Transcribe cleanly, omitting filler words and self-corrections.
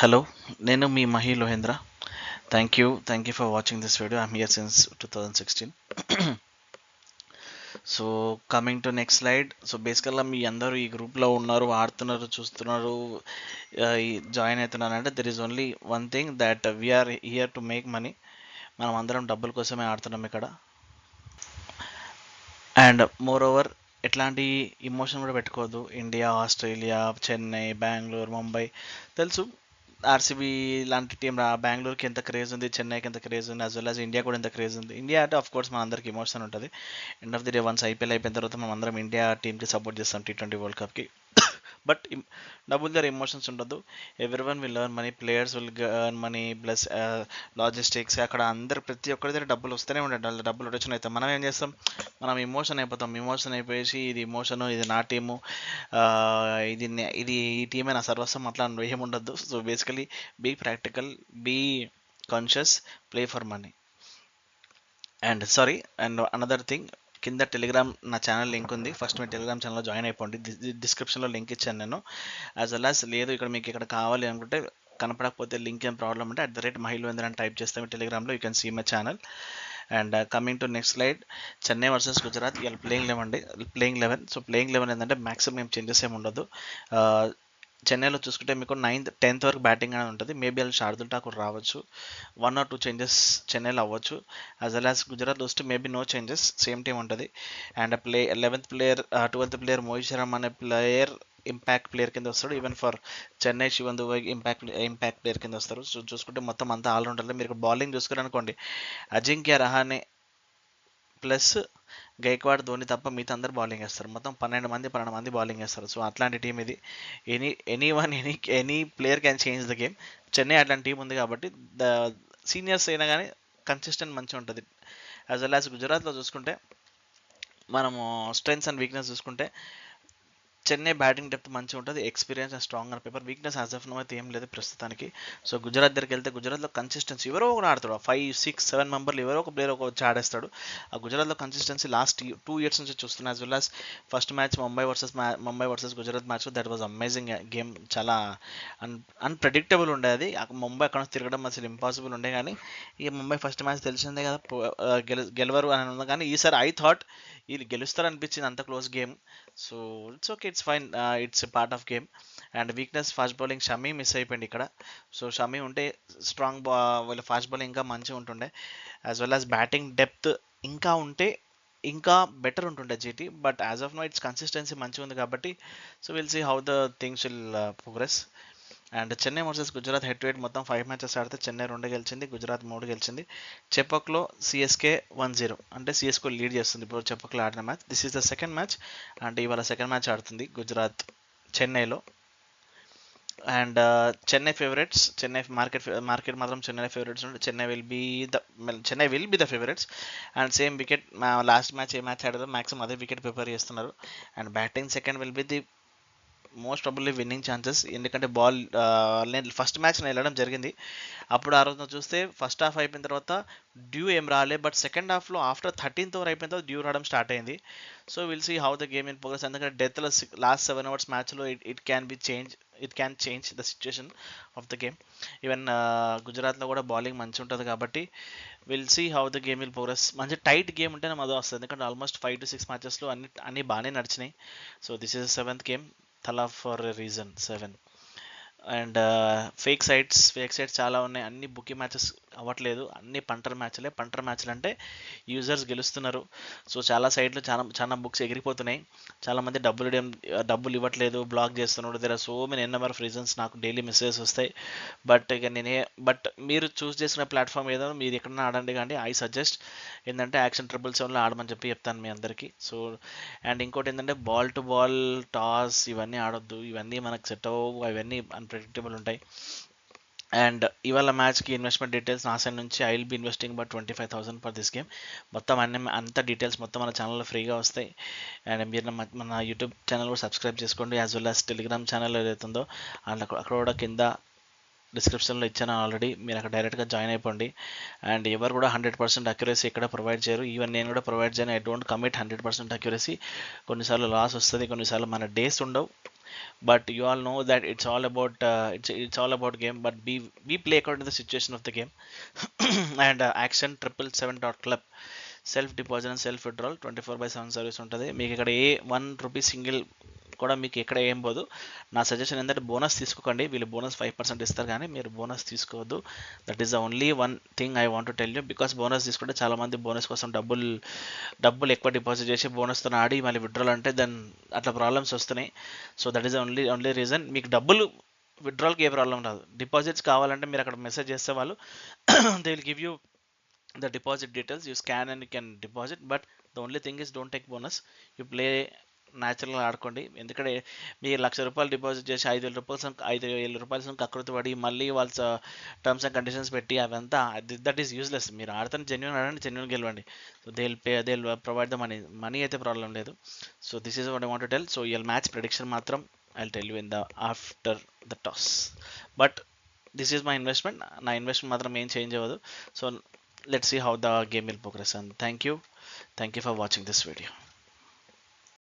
Hello, నేను మీ Mahi లోహేంద్ర. Thank you for watching this video. I'm here since 2016. So coming to next slide. So బేసికల్గా మీ అందరూ ఈ గ్రూప్లో ఉన్నారు, ఆడుతున్నారు, చూస్తున్నారు, జాయిన్ అవుతున్నారు అంటే there is only one thing that we are here to make money. మనం అందరం డబ్బుల కోసమే ఆడుతున్నాం ఇక్కడ. అండ్ మోర్ ఓవర్ ఎట్లాంటి ఇమోషన్ కూడా పెట్టుకోవద్దు. ఇండియా, ఆస్ట్రేలియా, చెన్నై, బెంగళూరు, ముంబై తెలుసు ఆర్సీబీ లాంటి టీం బెంగళూరుకి ఎంత క్రేజ్ ఉంది, చెన్నైకి ఎంత క్రేజ్ ఉంది, యాజ్ వెల్ యాజ్ ఇండియా కూడా ఎంత క్రేజ్ ఉంది. ఇండియా అంటే ఆఫ్ కోర్స్ మన అందరికి ఇమోషన్ ఉంటుంది. End of the day once IPL అయిపోయిన తర్వాత మనం అందరం ఇండియా టీంకి సపోర్ట్ చేస్తాం T20 వరల్డ్ కప్కి. బట్ డబ్బుల దగ్గర ఎమోషన్స్ ఉండదు. Every one will earn money, players will earn money, plus logistics అక్కడ అందరు ప్రతి ఒక్కరి దగ్గర డబ్బులు వస్తూనే ఉంటాయి. డబ్బులు రొటేషన్ అవుతాం. మనం ఏం చేస్తాం, మనం ఎమోషన్ అయిపోతాం. ఎమోషన్ అయిపోయేసి ఇది ఎమోషను, ఇది నా టీము, ఇది ఈ టీమే నా సర్వస్వం, అట్లా ఏముండద్దు. So basically be practical, be conscious, play for money. And sorry, and another thing, కింద టెలిగ్రామ్ నా ఛానల్ లింక్ ఉంది. ఫస్ట్ మీ టెలిగ్రామ్ ఛానల్లో జాయిన్ అయిపోండి. డిస్క్రిప్షన్లో లింక్ ఇచ్చాను నేను. యాజ్ వెల్ యాజ్ లేదు ఇక్కడ మీకు ఇక్కడ కావాలి అనుకుంటే, కనపడకపోతే లింక్ ఏం ప్రాబ్లం అంటే @మహిళేంద్ర అని టైప్ చేస్తే మీ టెలిగ్రామ్లో you can see my channel. And coming to next slide, Chennai versus Gujarat. ఇవాళ ప్లేయింగ్ 11. సో ప్లేయింగ్ 11 ఏంటంటే మ్యాక్సిమం ఏం చేంజెస్ ఏమి ఉండదు. చెన్నైలో చూసుకుంటే మీకు 9th 10th వరకు బ్యాటింగ్ అనేది ఉంటుంది. మేబీ వాళ్ళు శార్దుల్ ఠాకూర్ రావచ్చు, 1 or 2 చేంజెస్ చెన్నైలో అవ్వచ్చు. యాజ్ వెల్ యాజ్ గుజరాత్ వస్తే maybe no changes, same team ఉంటుంది. And 12th player Mohit Sharma అనే ప్లేయర్ ఇంపాక్ట్ ప్లేయర్ కింద వస్తాడు. Even for Chennai Shivam Dube impact player కింద వస్తారు. సో చూసుకుంటే మొత్తం అంతా ఆల్రౌండర్లో. మీరు బౌలింగ్ చూసుకున్నారనుకోండి, అజింక్య రహానే ప్లస్ గైక్వాడ్, ధోని తప్ప మిగతా అందరు బౌలింగ్ వేస్తారు. మొత్తం 12 మంది బౌలింగ్ వేస్తారు. సో అట్లాంటి టీం ఇది. Any player can change the game. Chennai అట్లాంటి టీం ఉంది కాబట్టి ద సీనియర్స్ అయినా కానీ కన్సిస్టెంట్ మంచిగా ఉంటుంది. యాజ్ వెల్ యాజ్ గుజరాత్లో చూసుకుంటే మనము స్ట్రెంగ్స్ అండ్ వీక్నెస్ చూసుకుంటే చెన్నై బ్యాటింగ్ డెప్త్ మంచిగా ఉంటుంది, experience and strong on paper. Weakness as of now అయితే ఏం లేదు ప్రస్తుతానికి. సో గుజరాత్ దగ్గరికి వెళ్తే గుజరాత్లో కన్సిస్టెన్సీ ఎవరో ఒకరు ఆడతాడు. 5, 6, 7 మెంబర్లు ఎవరో ఒక ప్లేయర్ ఒక వచ్చి ఆడేస్తాడు. ఆ గుజరాత్లో కన్సిస్టెన్సీ లాస్ట్ 2 years నుంచి చూస్తున్నాను. As well as first match Mumbai versus Gujarat match, that was amazing game. చాలా అన్ప్రెడిక్టబుల్ ఉండేది. ముంబై అక్కడ నుంచి తిరగడం అసలు ఇంపాసిబుల్ ఉండే, కానీ ఇక ముంబై ఫస్ట్ మ్యాచ్ తెలిసిందే కదా, గెలవరు అని ఉంది. కానీ ఈసారి ఐ థాట్ వీళ్ళు గెలుస్తారనిపించింది, అంత close game. So it's okay, it's fine, it's part of game. And weakness fast bowling, Shami miss అయిపోయింది ఇక్కడ. సో షమీ ఉంటే స్ట్రాంగ్ వీళ్ళ ఫాస్ట్ బౌలింగ్ ఇంకా మంచిగా ఉంటుండే. As well as batting depth ఇంకా ఉంటే ఇంకా బెటర్ ఉంటుండే GT. But as of now it's consistency మంచిగా ఉంది కాబట్టి so will see how the things will progress. And Chennai versus Gujarat head to head మొత్తం 5 matches ఆడితే చెన్నై 2 గెలిచింది, గుజరాత్ 3 గెలిచింది. చెపక్లో సిఎస్కే 1-0 అంటే సిఎస్కే లీడ్ చేస్తుంది ఇప్పుడు చెపక్లో ఆడిన match. This is the second match. అంటే ఇవాళ సెకండ్ మ్యాచ్ ఆడుతుంది గుజరాత్ చెన్నైలో. And Chennai favourites, Chennai market మాత్రం చెన్నై ఫేవరెట్స్ ఉంటే Chennai will be the favourites. And same wicket last match ఏ మ్యాచ్ ఆడారో మ్యాక్సిమం అదే వికెట్ ప్రిపేర్ చేస్తున్నారు. And batting second will be the most probably winning chances. ఎందుకంటే నేను ఫస్ట్ మ్యాచ్ వెళ్ళడం జరిగింది. అప్పుడు ఆ రోజున చూస్తే ఫస్ట్ హాఫ్ అయిపోయిన తర్వాత డ్యూ ఏం రాలే, బట్ సెకండ్ హాఫ్లో ఆఫ్టర్ 13th ఓవర్ అయిపోయిన తర్వాత డ్యూ రావడం స్టార్ట్ అయింది. So will see how the game in progress. ఎందుకంటే డెత్లో లాస్ట్ 7 hours మ్యాచ్లో it can change the situation of the game. Even గుజరాత్లో కూడా బౌలింగ్ మంచి ఉంటుంది కాబట్టి will see how the game will progress. మంచి టైట్ గేమ్ ఉంటేనే మజా వస్తుంది. ఎందుకంటే ఆల్మోస్ట్ 5 to 6 matchesలో అన్ని బాగానే నడిచినాయి. So this is 7th game, Thala for reason 7. And fake sites చాలా ఉన్నాయి. అన్ని బుకింగ్ మ్యాచెస్ అవ్వట్లేదు, అన్ని పంటర్ మ్యాచ్లు అంటే యూజర్స్ గెలుస్తున్నారు. సో చాలా సైట్లు చాలా బుక్స్ ఎగిరిపోతున్నాయి. చాలామంది డబ్బులు ఇవ్వట్లేదు, బ్లాక్ చేస్తున్నాడు. There are so many number of reasons. నాకు డైలీ మెసేజెస్ వస్తాయి. బట్ మీరు చూస్ చేసిన ప్లాట్ఫామ్ ఏదో మీరు ఎక్కడన్నా ఆడండి. కానీ ఐ సజెస్ట్ ఏంటంటే యాక్షన్ 777లో ఆడమని చెప్తాను మీ అందరికీ. సో అండ్ ఇంకోటి ఏంటంటే బాల్ టు బాల్ టాస్ ఇవన్నీ ఆడొద్దు. ఇవన్నీ మనకు సెట్ అవ్వవు, అవన్నీ అన్ప్రెడిక్టబుల్ ఉంటాయి. అండ్ ఇవాళ మ్యాచ్కి ఇన్వెస్ట్మెంట్ డీటెయిల్స్ నా సైడ్ నుంచి I will be investing but 25,000 for this game. మొత్తం అంత డీటెయిల్స్ మొత్తం మన ఛానల్లో ఫ్రీగా వస్తాయి. అండ్ మీరు మన యూట్యూబ్ ఛానల్ కూడా సబ్స్క్రైబ్ చేసుకోండి. As well as Telegram channel ఏదైతుందో అక్కడ కూడా కింద డిస్క్రిప్షన్లో ఇచ్చాను ఆల్రెడీ. మీరు అక్కడ డైరెక్ట్గా జాయిన్ అయిపోండి. అండ్ ఎవరు కూడా 100% అక్యురసీ ఎక్కడ ప్రొవైడ్ చేయరు. ఈవెన్ నేను కూడా ప్రొవైడ్ చేయను. I don't commit 100% accuracy. కొన్నిసార్లు లాస్ వస్తుంది, కొన్నిసార్లు మన డేస్ ఉండవు. but you all know that it's all about it's all about game, but we play according to the situation of the game. And action 777 dot club self deposit and self withdrawal 24/7 service ఉంటుంది. మీకు ఇక్కడ ఏ ₹1 single కూడా మీకు ఎక్కడ ఏం పోదు. నా suggestion ఏంటంటే బోనస్ తీసుకోకండి. వీళ్ళు బోనస్ 5% ఇస్తారు, కానీ మీరు బోనస్ తీసుకోవద్దు. That is the only one thing I want to tell you. Because bonus తీసుకుంటే చాలామంది బోనస్ కోసం డబ్బులు ఎక్కువ డిపాజిట్ చేసి బోనస్తో ఆడి మళ్ళీ విత్డ్రాల్ అంటే దాని అట్లా ప్రాబ్లమ్స్ వస్తున్నాయి. So that is only reason. మీకు డబ్బులు విత్డ్రాల్కి ఏ ప్రాబ్లం రాదు. డిపాజిట్స్ కావాలంటే మీరు అక్కడ మెసేజ్ చేస్తే వాళ్ళు they will give you the deposit details. You scan and you can deposit, but the only thing is don't take bonus. You play న్యాచురల్గా ఆడుకోండి. ఎందుకంటే మీరు ₹1,00,000 డిపాజిట్ చేసి ₹5,000 కకృతి పడి మళ్ళీ వాళ్ళ టర్మ్స్ అండ్ కండిషన్స్ పెట్టి అవంతా దట్ ఈస్ యూస్లెస్. మీరు ఆడుతున్న జెన్యున్ ఆడండి, జెన్యున్ గెలవండి. So they will provide the money అయితే ప్రాబ్లం లేదు. So this is what I want to tell. So ఇవాళ మ్యాచ్ ప్రెడిక్షన్ మాత్రం I will tell you in the after the toss. But this is my investment. నా investment మాత్రం ఏం change అవ్వదు. So let's see how the game will progress, and thank you for watching this video.